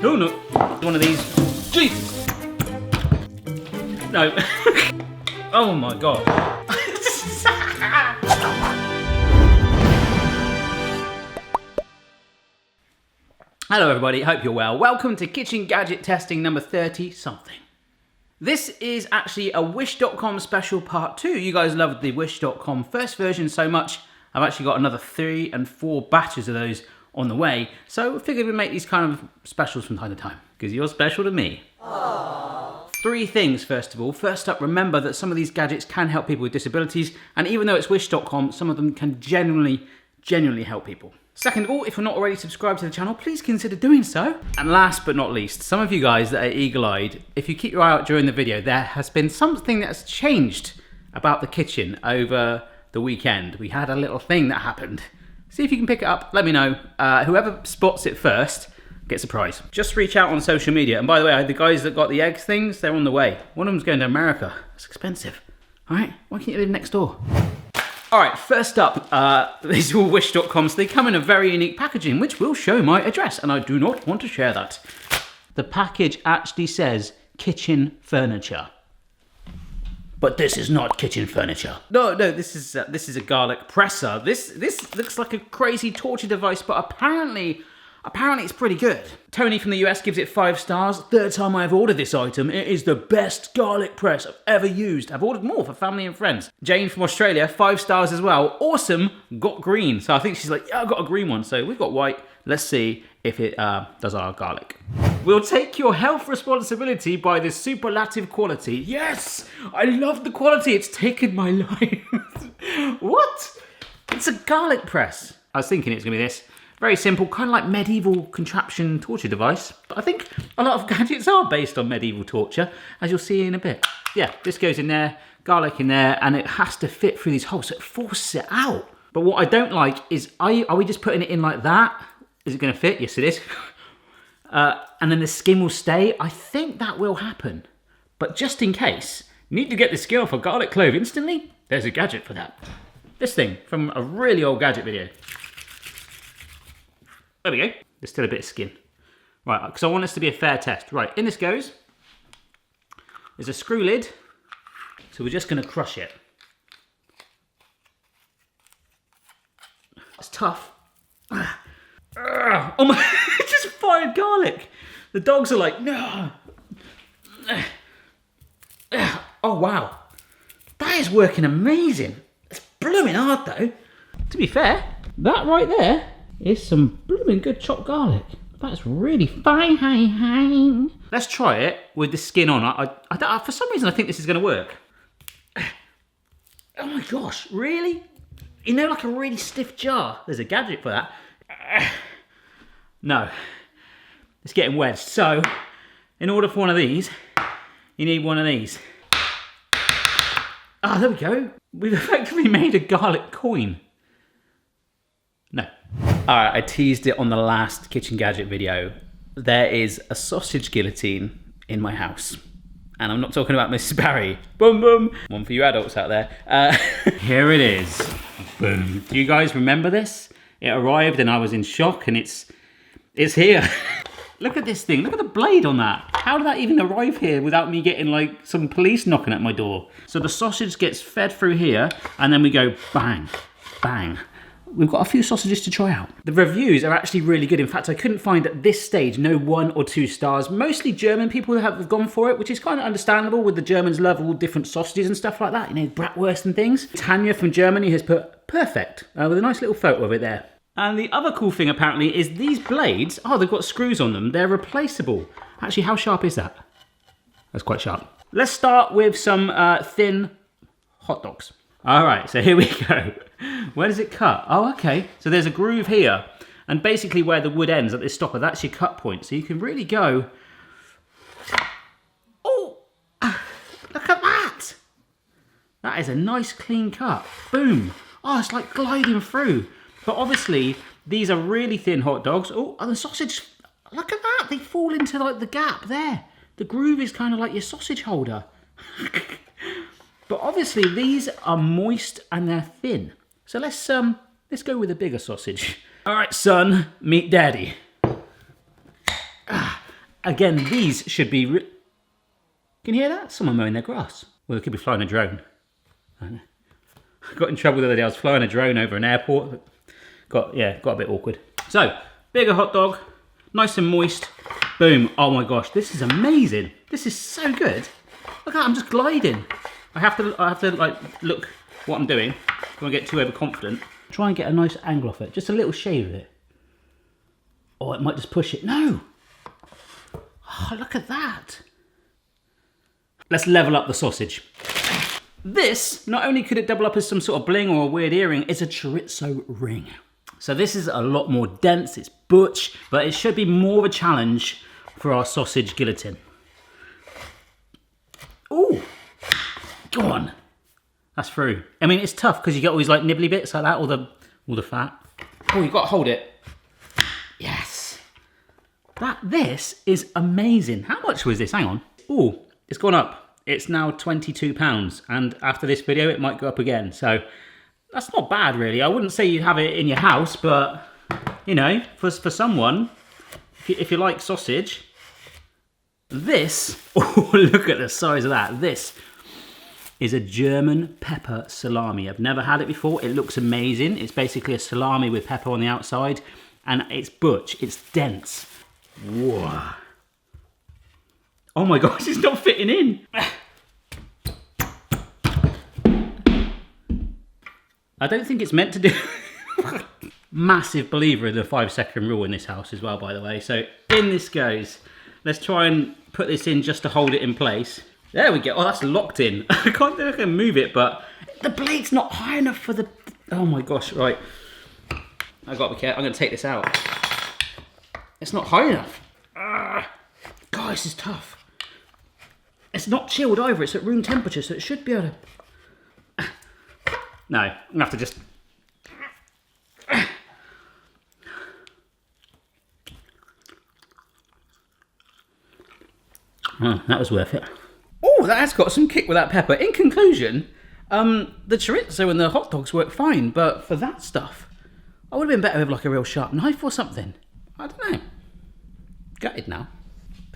Oh no, one of these. Jesus. No. Oh my god. Hello everybody, hope you're well. Welcome to kitchen gadget testing number 30 something. This is actually a Wish.com special part 2. You guys loved the Wish.com first version so much, I've actually got another 3 and 4 batches of those on the way. So I figured we'd make these kind of specials from time to time, because you're special to me. Aww. 3 things first of all. First up, remember that some of these gadgets can help people with disabilities, and even though it's Wish.com, some of them can genuinely help people. Second of all, if you're not already subscribed to the channel, please consider doing so. And last but not least, some of you guys that are eagle-eyed, if you keep your eye out during the video, there has been something that's changed about the kitchen over the weekend. We had a little thing that happened. See if you can pick it up, let me know. Whoever spots it first gets a prize. Just reach out on social media. And by the way, the guys that got the egg things, they're on the way. One of them's going to America. It's expensive. All right, why can't you live next door? All right, first up, these are all Wish.com, so they come in a very unique packaging, which will show my address, and I do not want to share that. The package actually says kitchen furniture. But this is not kitchen furniture. No, this is a garlic presser. This looks like a crazy torture device, but apparently it's pretty good. Tony from the US gives it 5 stars. 3rd time I've ordered this item. It is the best garlic press I've ever used. I've ordered more for family and friends. Jane from Australia, 5 stars as well. Awesome, got green. So I think she's like, yeah, I got a green one. So we've got white. Let's see if it does our garlic. We'll take your health responsibility by the superlative quality. Yes, I love the quality. It's taken my life. What? It's a garlic press. I was thinking it's gonna be this. Very simple, kind of like medieval contraption torture device. But I think a lot of gadgets are based on medieval torture, as you'll see in a bit. Yeah, this goes in there, garlic in there, and it has to fit through these holes, so it forces it out. But what I don't like is, are we just putting it in like that? Is it gonna fit? Yes, it is. And then the skin will stay. I think that will happen. But just in case, you need to get the skin off a garlic clove instantly, there's a gadget for that. This thing from a really old gadget video. There we go. There's still a bit of skin. Right, because I want this to be a fair test. Right, in this goes. There's a screw lid. So we're just going to crush it. It's tough. Oh my, it just fired garlic. The dogs are like, no. Oh wow. That is working amazing. It's blooming hard though. To be fair, that right there is some blooming good chopped garlic. That's really fine. Let's try it with the skin on. I for some reason I think this is going to work. Oh my gosh, really? You know, like a really stiff jar. There's a gadget for that. No, it's getting wedged. So, in order for one of these, you need one of these. Ah, there we go. We've effectively made a garlic coin. No. All right, I teased it on the last kitchen gadget video. There is a sausage guillotine in my house. And I'm not talking about Mrs. Barry. Boom, boom. One for you adults out there. Here it is. Boom. Do you guys remember this? It arrived and I was in shock, and it's here. Look at this thing. Look at the blade on that. How did that even arrive here without me getting like some police knocking at my door? So the sausage gets fed through here, and then we go bang, bang. We've got a few sausages to try out. The reviews are actually really good. In fact, I couldn't find at this stage no 1 or 2 stars. Mostly German people have gone for it, which is kind of understandable with the Germans love all different sausages and stuff like that. You know, bratwurst and things. Tanya from Germany has put perfect with a nice little photo of it there. And the other cool thing apparently is these blades, oh, they've got screws on them. They're replaceable. Actually, how sharp is that? That's quite sharp. Let's start with some thin hot dogs. All right, so here we go. Where does it cut? Oh, okay. So there's a groove here. And basically where the wood ends at this stopper, that's your cut point. So you can really go... Oh, look at that. That is a nice clean cut. Boom. Oh, it's like gliding through. But obviously, these are really thin hot dogs. Oh, and the sausage, look at that. They fall into like the gap there. The groove is kind of like your sausage holder. But obviously, these are moist and they're thin. So let's go with a bigger sausage. All right, son, meet daddy. Again, these should be... Can you hear that? Someone mowing their grass. Well, they could be flying a drone. I don't know. I got in trouble the other day. I was flying a drone over an airport. Got a bit awkward. So, bigger hot dog, nice and moist. Boom. Oh my gosh, this is amazing. This is so good. Look at that, I'm just gliding. I have to like look what I'm doing. Don't get too overconfident. Try and get a nice angle off it. Just a little shave of it. Oh, it might just push it. No. Oh, look at that. Let's level up the sausage. This, not only could it double up as some sort of bling or a weird earring, it's a chorizo ring. So this is a lot more dense, it's butch, but it should be more of a challenge for our sausage guillotine. Ooh, go on. That's through. I mean, it's tough because you get all these like nibbly bits like that, all the fat. Oh, you've got to hold it. Yes. This is amazing. How much was this? Hang on. Ooh, it's gone up. It's now £22, and after this video, it might go up again. So that's not bad, really. I wouldn't say you'd have it in your house, but you know, for someone, if you like sausage, this. Oh, look at the size of that. This is a German pepper salami. I've never had it before. It looks amazing. It's basically a salami with pepper on the outside, and it's butch. It's dense. Whoa. Oh my gosh, it's not fitting in. I don't think it's meant to do. Massive believer in the 5-second rule in this house as well, by the way. So in this goes. Let's try and put this in just to hold it in place. There we go. Oh, that's locked in. I can't think I can move it, but the blade's not high enough for the... Oh my gosh, right. I've got to be careful. I'm going to take this out. It's not high enough. God, this is tough. It's not chilled either. It's at room temperature, so it should be able to... No, I'm going to have to just... Oh, that was worth it. Oh, that has got some kick with that pepper. In conclusion, the chorizo and the hot dogs work fine, but for that stuff, I would have been better with like a real sharp knife or something. I don't know. Gutted now.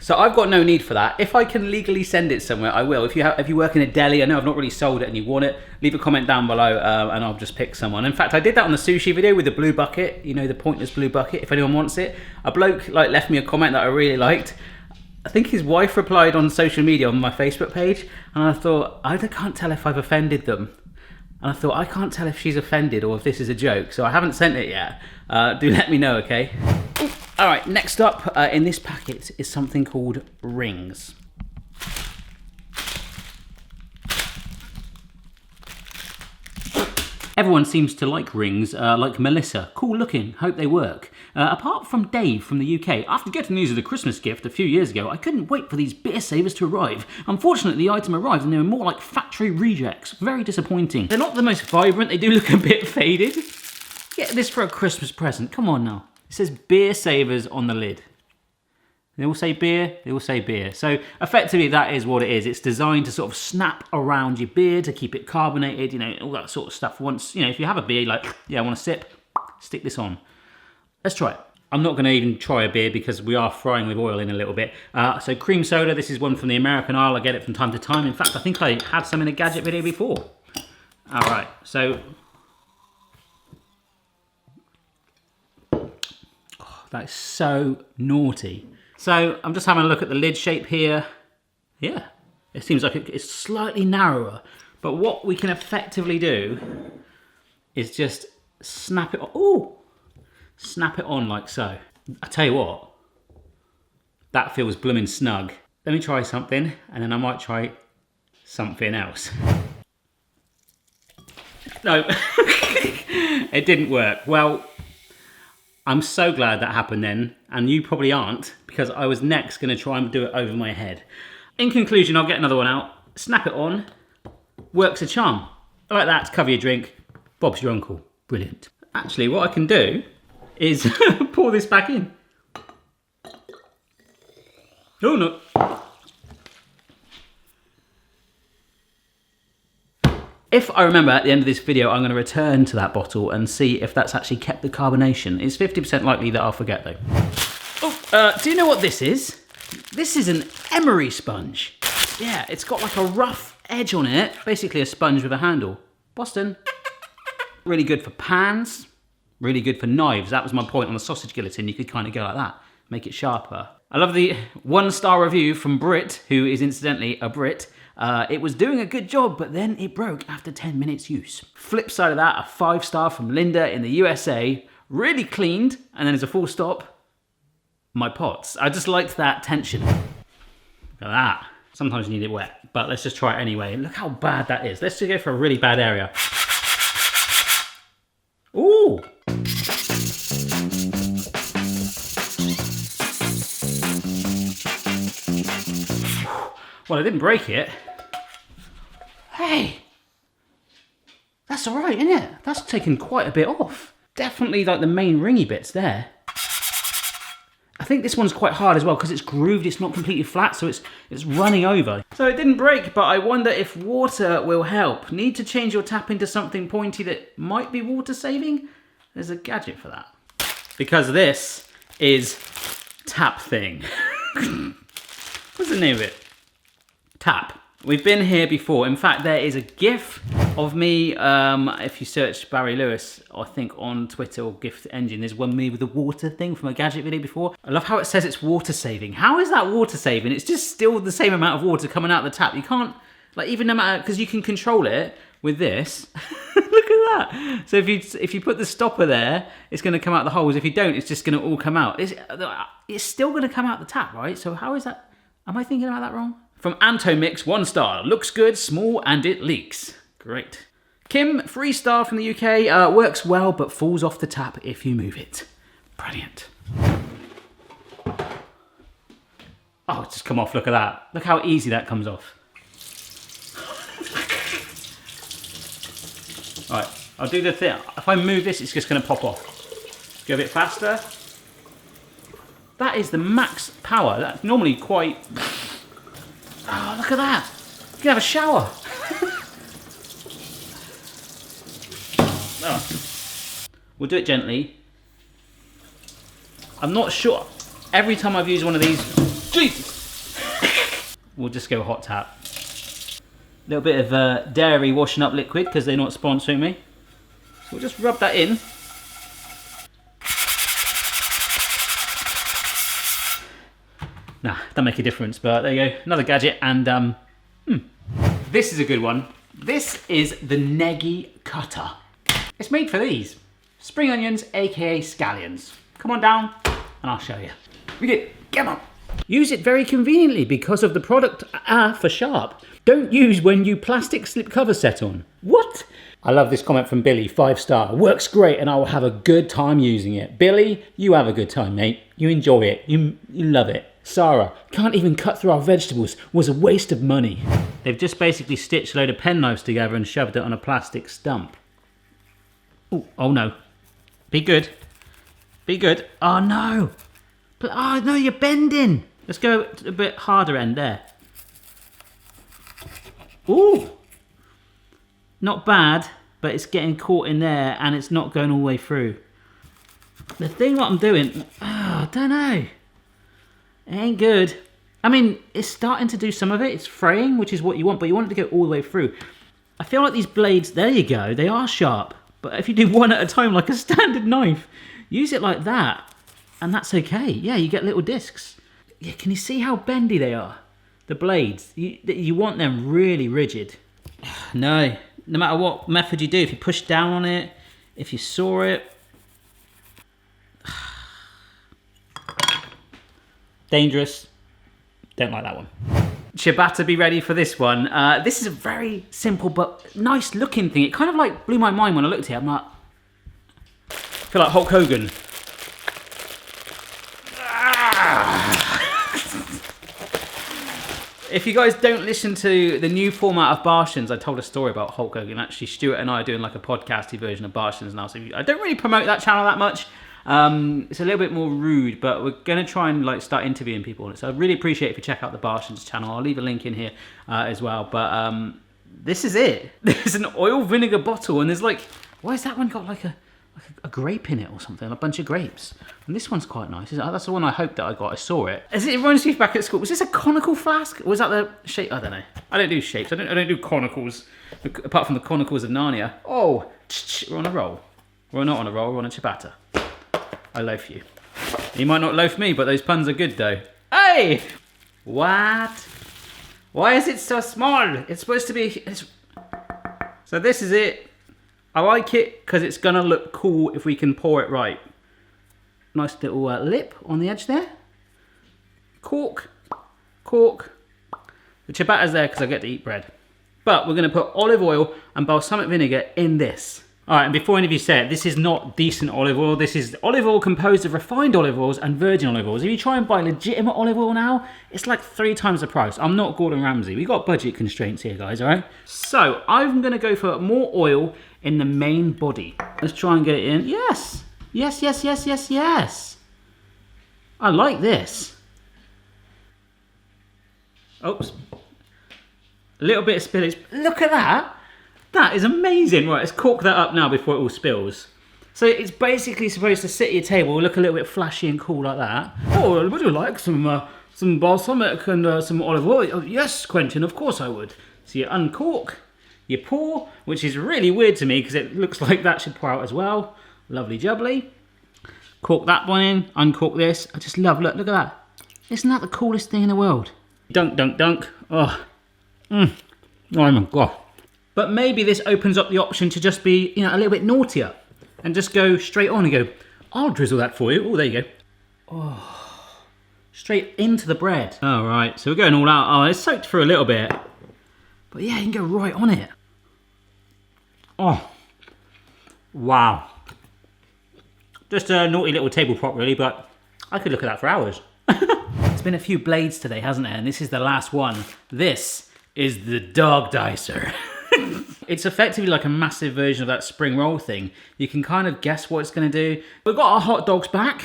So I've got no need for that. If I can legally send it somewhere, I will. If you work in a deli, I know I've not really sold it and you want it, leave a comment down below and I'll just pick someone. In fact, I did that on the sushi video with the blue bucket, you know, the pointless blue bucket, if anyone wants it. A bloke like left me a comment that I really liked. I think his wife replied on social media on my Facebook page, and I thought, I can't tell if I've offended them. And I thought, I can't tell if she's offended or if this is a joke, so I haven't sent it yet. Do let me know, okay? All right, next up in this packet is something called rings. Everyone seems to like rings, like Melissa. Cool looking, hope they work. Apart from Dave from the UK, after getting news of the Christmas gift a few years ago, I couldn't wait for these beer savers to arrive. Unfortunately, the item arrived and they were more like factory rejects. Very disappointing. They're not the most vibrant, they do look a bit faded. Get this for a Christmas present, come on now. It says beer savers on the lid. They all say beer, they all say beer. So effectively that is what it is. It's designed to sort of snap around your beer to keep it carbonated, you know, all that sort of stuff. Once, you know, if you have a beer, like, yeah, I want a sip, stick this on. Let's try it. I'm not gonna even try a beer because we are frying with oil in a little bit. So cream soda, this is one from the American aisle. I get it from time to time. In fact, I think I had some in a gadget video before. All right, so. Oh, that is so naughty. So I'm just having a look at the lid shape here. Yeah, it seems like it's slightly narrower, but what we can effectively do is just snap it on. Ooh, snap it on like so. I tell you what, that feels blooming snug. Let me try something and then I might try something else. No, it didn't work. Well, I'm so glad that happened then, and you probably aren't, because I was next going to try and do it over my head. In conclusion, I'll get another one out, snap it on, works a charm. Like that to cover your drink, Bob's your uncle. Brilliant. Actually, what I can do is pour this back in. Oh no. If I remember at the end of this video, I'm going to return to that bottle and see if that's actually kept the carbonation. It's 50% likely that I'll forget though. Oh, do you know what this is? This is an Emery sponge. Yeah, it's got like a rough edge on it. Basically a sponge with a handle. Boston. Really good for pans. Really good for knives. That was my point on the sausage guillotine. You could kind of go like that. Make it sharper. I love the 1-star review from Brit, who is incidentally a Brit. It was doing a good job, but then it broke after 10 minutes use. Flip side of that, a 5-star from Linda in the USA. Really cleaned, and then as a full stop, my pots. I just liked that tension. Look at that. Sometimes you need it wet, but let's just try it anyway. Look how bad that is. Let's just go for a really bad area. Ooh! Well, I didn't break it. Hey! That's alright, isn't it? That's taken quite a bit off. Definitely like the main ringy bits there. I think this one's quite hard as well because it's grooved, it's not completely flat, so it's running over. So it didn't break, but I wonder if water will help. Need to change your tap into something pointy that might be water saving? There's a gadget for that. Because this is tap thing. What's the name of it? Tap. We've been here before. In fact, there is a GIF of me, if you search Barry Lewis, I think on Twitter or GIF engine, there's one me with the water thing from a gadget video before. I love how it says it's water saving. How is that water saving? It's just still the same amount of water coming out the tap. You can't, like even no matter, because you can control it with this. Look at that. So if you put the stopper there, it's going to come out the holes. If you don't, it's just going to all come out. It's still going to come out the tap, right? So how is that? Am I thinking about that wrong? From Antomix, 1-star. Looks good, small, and it leaks. Great. Kim, 3-star from the UK. Works well, but falls off the tap if you move it. Brilliant. Oh, it's just come off. Look at that. Look how easy that comes off. All right, I'll do the thing. If I move this, it's just going to pop off. Go a bit faster. That is the max power. That's normally quite... Oh, look at that. You can have a shower. Oh. We'll do it gently. I'm not sure. Every time I've used one of these, we'll just go hot tap. A little bit of dairy washing up liquid because they're not sponsoring me. So we'll just rub that in. Nah, doesn't make a difference, but there you go. Another gadget, and this is a good one. This is the Neggy Cutter. It's made for these. Spring onions, aka scallions. Come on down, and I'll show you. Read it, come on. Use it very conveniently because of the product for sharp. Don't use when you plastic slip cover set on. What? I love this comment from Billy, 5-star. Works great and I will have a good time using it. Billy, you have a good time, mate. You enjoy it. You love it. Sarah, can't even cut through our vegetables. Was a waste of money. They've just basically stitched a load of penknives together and shoved it on a plastic stump. Ooh, oh no. Be good. Be good. Oh no. Oh no, you're bending. Let's go a bit harder end there. Ooh. Not bad, but it's getting caught in there and it's not going all the way through. The thing what I'm doing, I don't know. It ain't good. I mean, it's starting to do some of it. It's fraying, which is what you want, but you want it to go all the way through. I feel like these blades, there you go, they are sharp. But if you do one at a time like a standard knife, use it like that, and that's okay. Yeah, you get little discs. Yeah, can you see how bendy they are? The blades, you want them really rigid. No matter what method you do, if you push down on it, if you saw it. Dangerous. Don't like that one. Ciabatta, be ready for this one. This is a very simple but nice looking thing. It kind of like blew my mind when I looked at it. I'm like, I feel like Hulk Hogan. If you guys don't listen to the new format of Bartians, I told a story about Hulk Hogan. Actually, Stuart and I are doing like a podcasty version of Bartians now. So I don't really promote that channel that much. It's a little bit more rude, but we're going to try and like start interviewing people on it. So I really appreciate if you check out the Bartians channel. I'll leave a link in here as well. But this is it. There's an oil vinegar bottle, and there's like, why has that one got like a a grape in it or something, a bunch of grapes. And this one's quite nice. That's the one I hoped that I got. I saw it. It reminds me back at school. Was this a conical flask? Or was that the shape? I don't know. I don't do shapes. I don't do conicals, apart from the Chronicles of Narnia. Oh, we're on a roll. We're not on a roll. We're on a ciabatta. I loaf you. You might not loaf me, but those puns are good though. Hey! What? Why is it so small? It's supposed to be... So this is it. I like it because it's going to look cool if we can pour it right. Nice little lip on the edge there. Cork. Cork. The ciabatta's there because I get to eat bread. But we're going to put olive oil and balsamic vinegar in this. Alright, and before any of you say it, this is not decent olive oil. This is olive oil composed of refined olive oils and virgin olive oils. If you try and buy legitimate olive oil now, it's like 3 times the price. I'm not Gordon Ramsay. We got budget constraints here, guys, alright? So, I'm going to go for more oil in the main body. Let's try and get it in. Yes! Yes, yes, yes, yes, yes! I like this. Oops. A little bit of spillage. Look at that! That is amazing. Right, let's cork that up now before it all spills. So it's basically supposed to sit at your table, look a little bit flashy and cool like that. Oh, would you like some balsamic and some olive oil? Oh, yes, Quentin, of course I would. So you uncork, you pour, which is really weird to me because it looks like that should pour out as well. Lovely jubbly. Cork that one in, uncork this. I just love, look at that. Isn't that the coolest thing in the world? Dunk, dunk, dunk. Oh, oh my God. But maybe this opens up the option to just be, you know, a little bit naughtier and just go straight on and go, I'll drizzle that for you. Oh, there you go. Oh, straight into the bread. All right, so we're going all out. Oh, it's soaked for a little bit. But yeah, you can go right on it. Oh, wow. Just a naughty little table prop really, but I could look at that for hours. It's been a few blades today, hasn't it? And this is the last one. This is the dog dicer. It's effectively like a massive version of that spring roll thing. You can kind of guess what it's going to do. We've got our hot dogs back,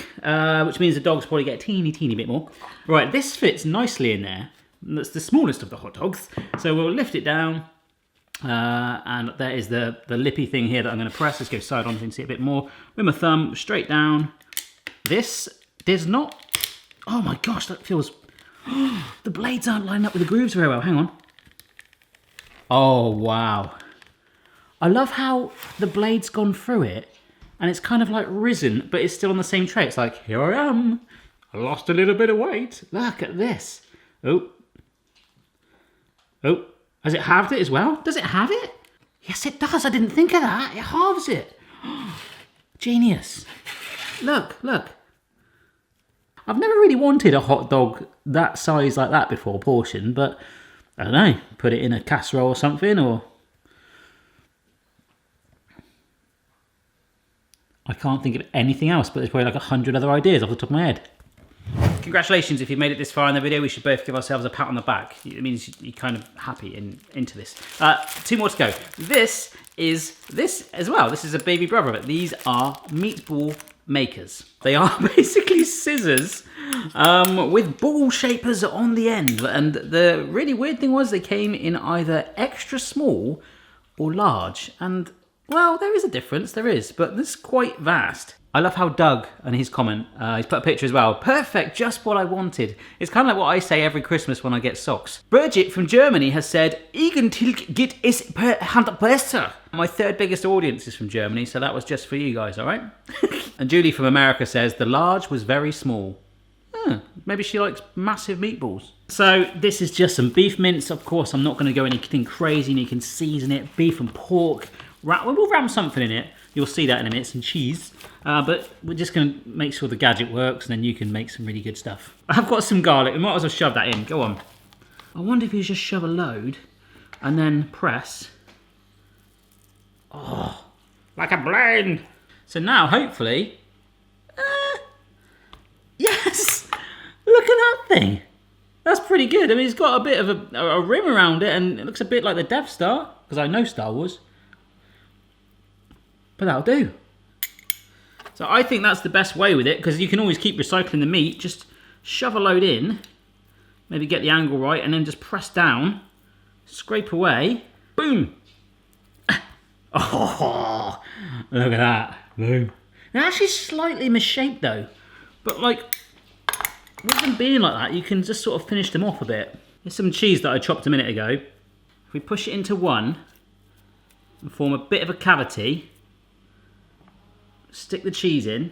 which means the dogs probably get a teeny bit more. Right, this fits nicely in there. That's the smallest of the hot dogs. So we'll lift it down. And there is the lippy thing here that I'm going to press. Let's go side on so you can see a bit more. With my thumb, straight down. This does not... Oh my gosh, that feels... The blades aren't lining up with the grooves very well. Hang on. Oh, wow. I love how the blade's gone through it and it's kind of like risen, but it's still on the same tray. It's like, here I am. I lost a little bit of weight. Look at this. Oh. Oh. Has it halved it as well? Does it have it? Yes, it does. I didn't think of that. It halves it. Genius. Look, look. I've never really wanted a hot dog that size like that before, portion, but I don't know, put it in a casserole or something, or... I can't think of anything else, but there's probably like 100 other ideas off the top of my head. Congratulations if you made it this far in the video. We should both give ourselves a pat on the back. It means you're kind of happy into this. 2 more to go. This is this as well. This is a baby brother of it. These are meatball makers. They are basically scissors with ball shapers on the end. And the really weird thing was they came in either extra small or large. And well, there is a difference, there is, but this is quite vast. I love how Doug, and his comment, he's put a picture as well. Perfect, just what I wanted. It's kind of like what I say every Christmas when I get socks. Birgit from Germany has said, "Eigentlich geht es per Hand besser." My 3rd biggest audience is from Germany, so that was just for you guys, all right? And Julie from America says, the large was very small. Maybe she likes massive meatballs. So this is just some beef mince. Of course, I'm not going to go anything crazy, and you can season it. Beef and pork. We'll ram something in it. You'll see that in a minute, some cheese. But we're just going to make sure the gadget works, and then you can make some really good stuff. I've got some garlic. We might as well shove that in. Go on. I wonder if you just shove a load and then press. Oh, like a blade. So now, hopefully... yes! Look at that thing. That's pretty good. I mean, it's got a bit of a rim around it, and it looks a bit like the Death Star, because I know Star Wars. But that'll do. So I think that's the best way with it, because you can always keep recycling the meat. Just shove a load in, maybe get the angle right, and then just press down, scrape away, boom. Oh, look at that. Boom. They're actually slightly misshaped though. But like, with them being like that, you can just sort of finish them off a bit. Here's some cheese that I chopped a minute ago. If we push it into one and form a bit of a cavity, stick the cheese in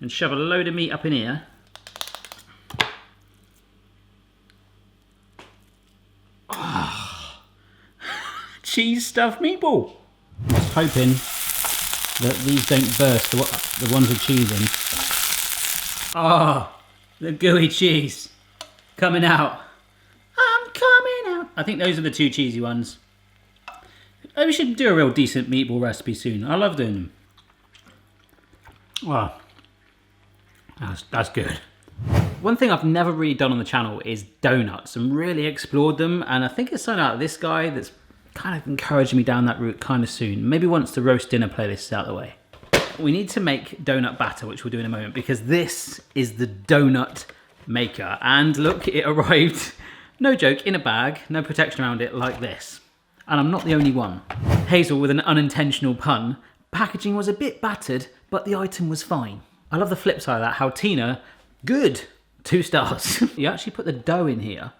and shove a load of meat up in here. Oh. Cheese stuffed meatball. I'm just hoping that these don't burst, the ones with cheese in. Oh, the gooey cheese coming out. I'm coming out. I think those are the two cheesy ones. We should do a real decent meatball recipe soon. I love doing them. Wow, that's good. One thing I've never really done on the channel is donuts and really explored them, and I think it's something out of this guy that's kind of encouraging me down that route kind of soon. Maybe once the roast dinner playlist is out of the way. We need to make donut batter, which we'll do in a moment, because this is the donut maker. And look, it arrived, no joke, in a bag, no protection around it, like this. And I'm not the only one. Hazel with an unintentional pun. Packaging was a bit battered, but the item was fine. I love the flip side of that, how Tina, good, 2 stars. You actually put the dough in here.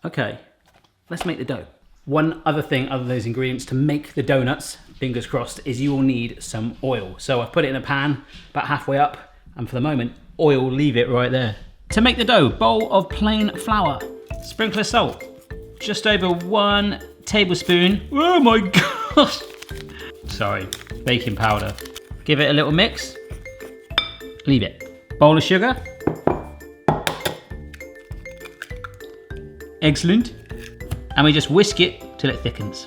Okay, let's make the dough. One other thing, other than those ingredients, to make the donuts, fingers crossed, is you will need some oil. So I've put it in a pan, about halfway up, and for the moment, oil, leave it right there. To make the dough, bowl of plain flour, sprinkle of salt, just over 1 tablespoon. Oh my gosh! Sorry, baking powder. Give it a little mix, leave it. Bowl of sugar. Excellent. And we just whisk it till it thickens.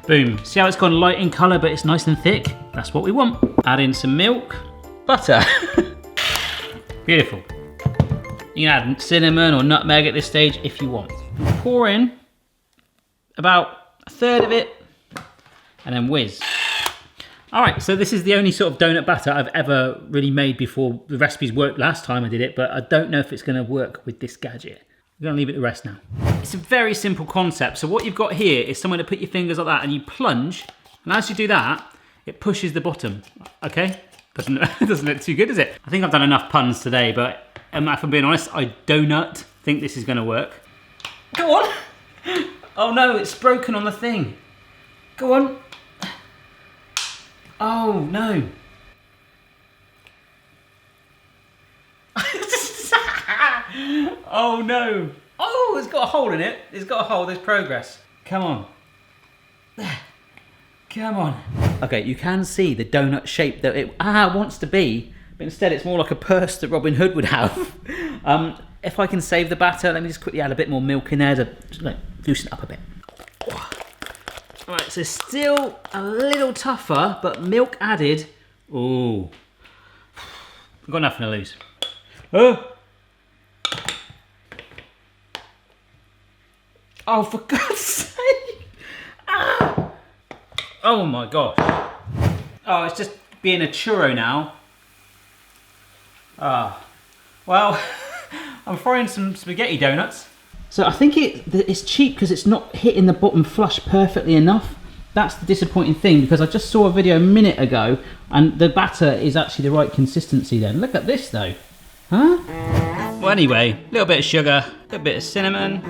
Boom. See how it's gone light in colour, but it's nice and thick? That's what we want. Add in some milk, butter. Beautiful. You can add cinnamon or nutmeg at this stage if you want. Pour in about 1/3 of it, and then whiz. All right, so this is the only sort of donut batter I've ever really made before. The recipes worked last time I did it, but I don't know if it's gonna work with this gadget. I'm gonna leave it to rest now. It's a very simple concept. So what you've got here is somewhere to put your fingers like that and you plunge, and as you do that, it pushes the bottom, okay? Doesn't look too good, does it? I think I've done enough puns today, but if I'm being honest, I do not think this is gonna work. Go on! Oh no, it's broken on the thing. Go on. Oh no. Oh no. Oh, it's got a hole in it. It's got a hole, there's progress. Come on. Come on. Okay, you can see the donut shape that it wants to be, but instead it's more like a purse that Robin Hood would have. If I can save the batter, let me just quickly add a bit more milk in there to just, like, loosen it up a bit. All right, so still a little tougher, but milk added. Ooh. I've got nothing to lose. Oh. Oh, for God's sake! Ah. Oh my gosh. Oh, it's just being a churro now. Ah. Well, I'm frying some spaghetti donuts. So I think it's cheap because it's not hitting the bottom flush perfectly enough. That's the disappointing thing, because I just saw a video a minute ago and the batter is actually the right consistency then. Look at this though. Huh? Well, anyway, a little bit of sugar, a little bit of cinnamon.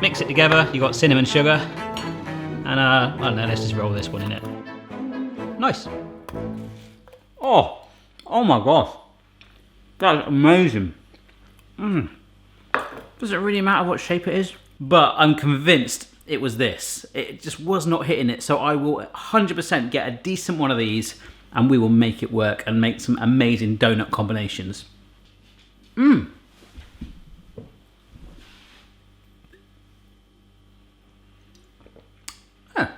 Mix it together, you got cinnamon sugar. And I don't know, let's just roll this one in it. Nice. Oh my gosh. That's amazing. Doesn't really matter what shape it is, but I'm convinced it was this. It just was not hitting it, so I will 100% get a decent one of these and we will make it work and make some amazing donut combinations.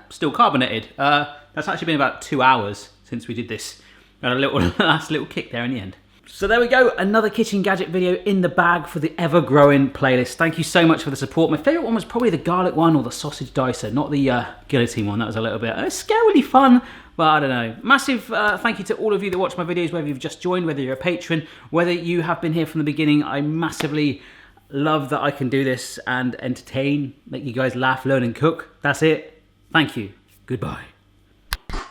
Still carbonated. That's actually been about 2 hours since we did this. Got a little last little kick there in the end. So there we go, another kitchen gadget video in the bag for the ever-growing playlist. Thank you so much for the support. My favourite one was probably the garlic one or the sausage dicer, not the guillotine one. That was a little bit scarily fun, but I don't know. Massive thank you to all of you that watch my videos, whether you've just joined, whether you're a patron, whether you have been here from the beginning. I massively love that I can do this and entertain, make you guys laugh, learn and cook. That's it. Thank you. Goodbye.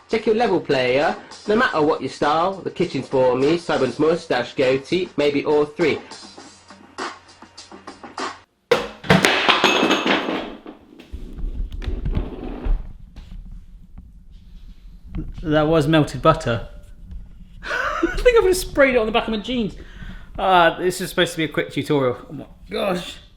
Check your level, player. No matter what your style, the kitchen's for me. Someone's moustache, goatee, maybe all three. That was melted butter. I think I've just sprayed it on the back of my jeans. This is supposed to be a quick tutorial. Oh my gosh.